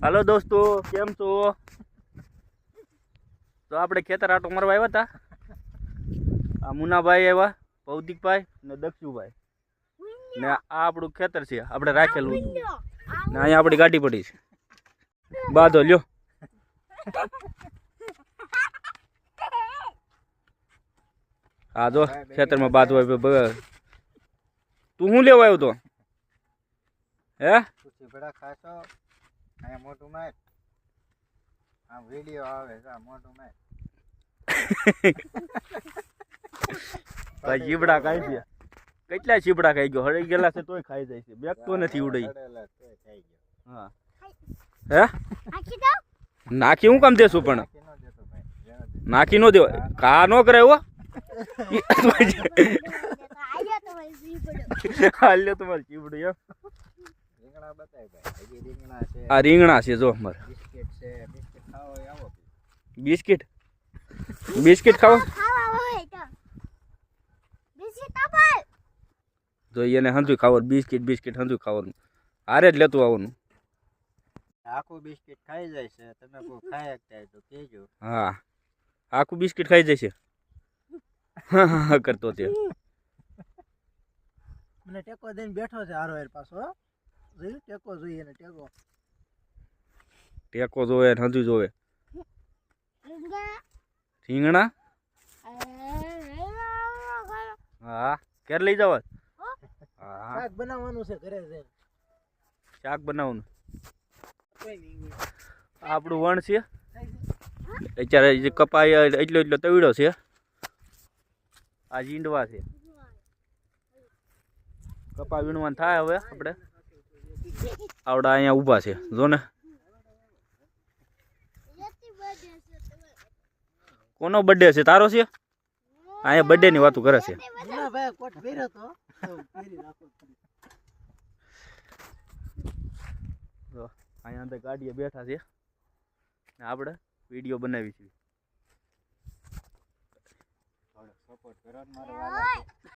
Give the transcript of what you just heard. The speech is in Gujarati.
हेलो दोस्तों केम छो। तो આપણે ખેતર આટો મારવા આવ્યા હતા। આ મુનાભાઈ આવ્યા, ભૌતિકભાઈ ને દક્ષુભાઈ ને આ આપણું ખેતર છે આપણે રાખેલું ને અહીંયા આપણી ગાડી પડી છે। બાંધો લ્યો। આ જો ખેતરમાં બાંધવા તું શું લેવા આવ્યો તો હે બડા ખાસો આ મોટું માર આ વિડિયો આવે છે મોટું માર ભાઈ જીબડા ખાઈ છે કેટલા જીબડા ખાઈ ગયો હળી ગયેલા છે તોય ખાઈ જાય છે બેક તો નથી ઉડઈ હા હે નાખી હું કામ દેશું પણ નાખી નો દેવ કા નો કરે હો હાલ્યો તમારે જીબડું એમ આ રીંગણા છે જો અમારે બિસ્કિટ બિસ્કિટ ખાવો તો એને હંધું ખાવાનું બિસ્કિટ બિસ્કિટ હંધું ખાવાનું હારે જ લેતું આવવાનું। આખું બિસ્કિટ ખાઈ જાય છે તમે કોઈ ખાઈ શકતા તો કહેજો। હા આખું બિસ્કિટ ખાઈ જાય છે હા કરતો તે મને ટેકો દઈને બેઠો છે હારો એર પાછો જોઈ ટેકો જોઈએ ને ટેકો ટેકો જોવે ને હંધું જોવે રીંગણા હા ક્યારે લઈ જાવ શાક બનાવવાનું છે ઘરે જઈને શાક બનાવવાનું આપણું વણ છે અત્યારે જે કપાય એટલો એટલો તવીડો છે આ જીંડવા છે કપા વીણવાનું થાય હવે આપણે આવડા અહીંયા ઊભા છે જો ને કોનો બર્થડે છે તારો છે અહીંયા બર્થડે ની વાતો કરે છે અહીંયા અંદર ગાડીએ બેઠા છે ને આપણે વિડીયો બનાવી છીએ।